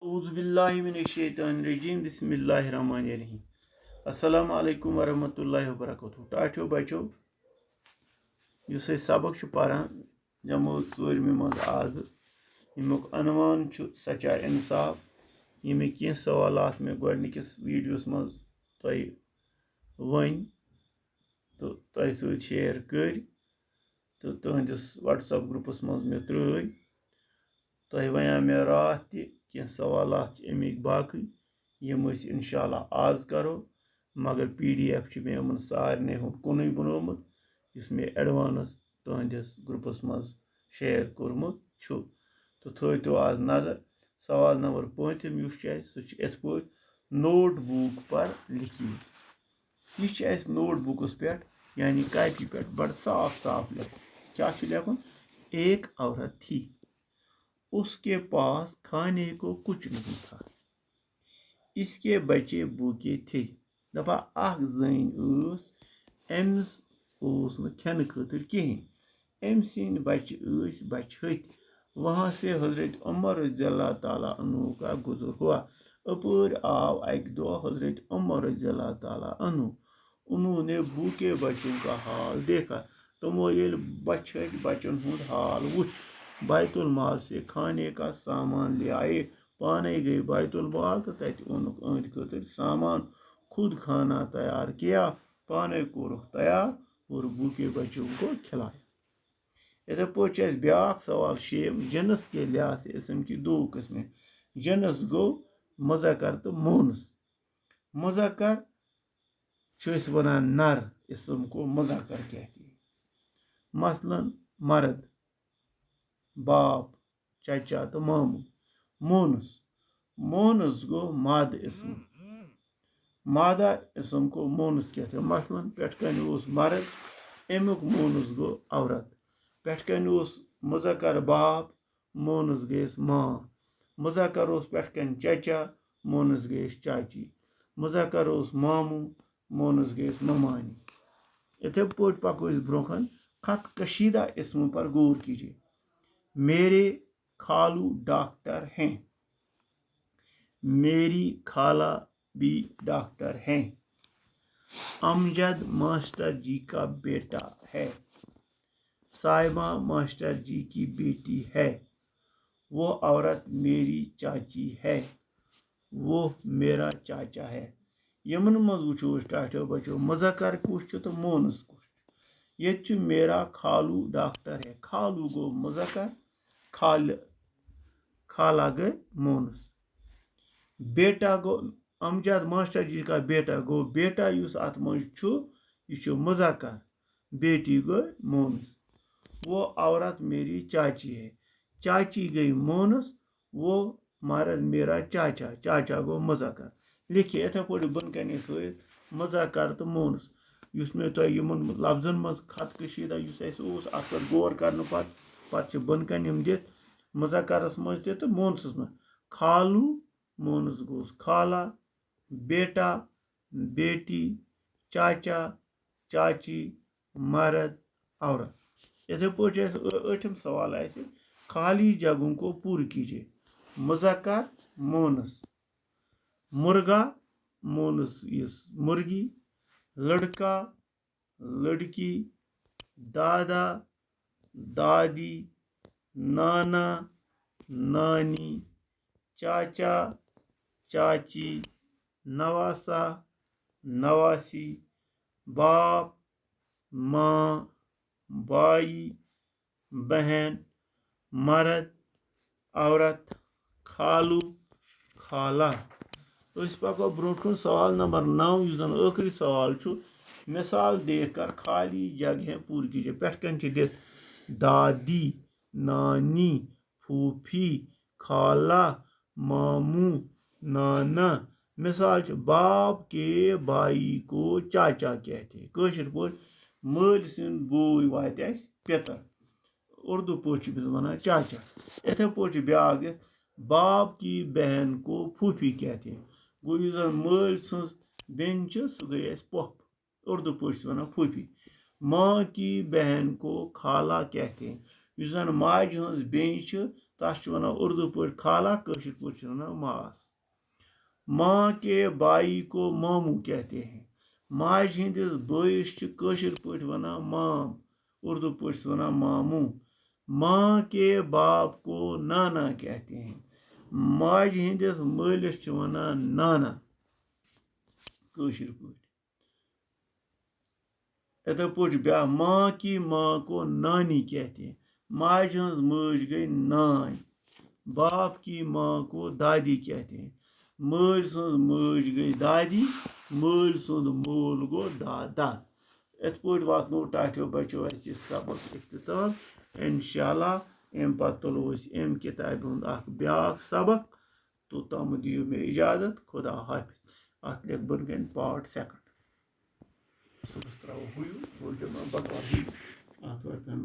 औज़ुबिल्लाहिमिनश्शैतानिर्रजीम बिस्मिल्लाहिर्रहमानिर्रहीम। अस्सलामु अलैकुम वरहमतुल्लाहि वबरकातुहू। टाठियो बच्चो युस सबक पारान जमात 4 मज आज यमुक अनवान सच्चा इंसाफ। यम कह सवालात मे गोडनिकिस वीडियोस मज तय वन तो तय सत शेयर कर तो तुहंदिस व्हाट्सएप ग्रुपस मज मे त्रय तय वया मे रात कह सवालात अमिक बाकी यम इंशाअल्लाह आज करो मगर PDF मे यमन सारने हुंद कुन बनोमुत युस मे एडवांस तुहंदिस ग्रुपस मज शेयर कोरमुत छु। तो थो आज नजर सवाल नंबर 5 युस सह इत नोटबुक पर लिखिए। यह नोटबुकस पे यानी कापी पे बड़ साफ साफ लिख क्या लिखुन। एक औरत थी, उसके पास खाने को कुछ नहीं था, इसके बच्चे भूखे थे। दपा जन अमिस खेन खतर कहें, अम सिंद बच्चे बचत। वहां से हजरत उमर रज़ियल्लाहु ताला अन्हु का गुजर हुआ। अपर आव अक दो हजरत उमर रज़ियल्लाहु ताला अन्हु, उन्होंने भूखे बच्चों का हाल देखा। तमो येल बच्चन हुंद हाल वुच, बैतुल माल से खाने का सामान ले आए। पाने गए बैतुल माल तो तत ओनुक अंद खतर सामान, खुद खाना तैयार किया, पाने कोर तैयार और भूखे बच्चों को खिलाया। इथे पे ब्याक सवाल शेम जिनस के लिहाज से इसम की दो किस्में। जिनस गो मुज़क्कर तो मोनस। मुज़क्कर वनान नर, इसम को मुज़क्कर कहते हैं। मसलन मर्द, बाप, चाचा तो मामू। मोनस मोनस गो माद इसम। मादा इसम को मोनस कहते हैं। मसलन पेटकन मर्द, अमुक मोनस गो औरत। पेटकन मुज़क्कर बाप, मोनस गयस मां। मुज़क्कर पेटकन चाचा, मोनस गयस चाची। मुज़क्कर मामू, मोनस गयस ममानी। इथे पे पको ब्रोखन। खत कशीदा इसम पर गौर कीजिए। मेरे खालू डॉक्टर हैं, मेरी खाला भी डॉक्टर हैं। अमजद मास्टर जी का बेटा है, साइमा मास्टर जी की बेटी है। वो औरत मेरी चाची है, वो मेरा चाचा है। यमन मज वो टाठो बचो मुज़क्कर कुछ तो मोनस कुछ। ये मेरा खालू डॉक्टर है। खालू गो मुज़क्कर, खाला गए मोनस। बेटा गो अमजद मास्टर जी का बेटा गो बेटा युस अत मज मुज़क्कर, बेटी गई मोनस। वो औरत मेरी चाची है, चाची गई मोनस। वो मर्द मेरा चाचा, चाचा गो मुज़क्कर। लिखिए इथे पे बन कन मुज़क्कर तो मोनस। युस मे तो यमन लफ्जन मज खत कशीदा अत पर गौर करने पत बन कन दित मुज़क्करस मज तो मोनसस मज। खालू मोनस गोस खाला, बेटा, बेटी, चाचा, चाची, मर्द, औरत। इथे पे 8 सवाल खाली जगहों को पूर्ण कीजिए। मुज़क्कर मोनस, मुर्गा मोनस मुर्गी, लड़का, लड़की, दादा, दादी, नाना, नानी, चाचा, चाची, नवासा, नवासी, बाप, माँ, भाई, बहन, मर्द, औरत, खालू, खाला। पको ब्रोकुन सवाल नंबर 9 जन आखिरी सवाल मिसाल देखकर खाली जगह पूरी कीजिए। पेटकन दित दादी, नानी, फूफी, खाला, मामू, नाना। मिसाल बाप के भाई को चाचा कहते। कशिर पे मल सिंद बोय वात पितर, उर्दू पे वन चाचा। इथे पे ब्याक दित बाप की बहन को फूफी कहते हैं। गो मल सज बेन सह गई पफ, उर्दू पे वन फूफी। माँ की बहन को खाला कहते हैं। माज हज बेन तस उर्दू पे खाला, कशिर पे मास। माँ के बाई को मामू कहते हैं। माज हिंदिस बइस कशिर पे वनान माम, उर्दू पे वनान मामू। माँ के बाप को नाना कहते हैं। माज हिंदिस मालिस वनान नाना कशिर पे। इथे पे ब्या, माँ की माँ को नानी कहते हैं। माज हंस मज गई नान। बाप की माँ को दादी कहते हैं। मल सुंद मज गई दादी, मल सुंद मोल गो दादा। इत पे वातो टाठियों बचो सबक इख्तिताम। इंशाअल्लाह अम पत तुलो अम किताब हुंद ब्याक सबक। तो तम दियो मे इजाजत। खुदा हाफिज। अत लिख बन कन पार्ट सेकंड। सुबह त्रो हुई, बकवास।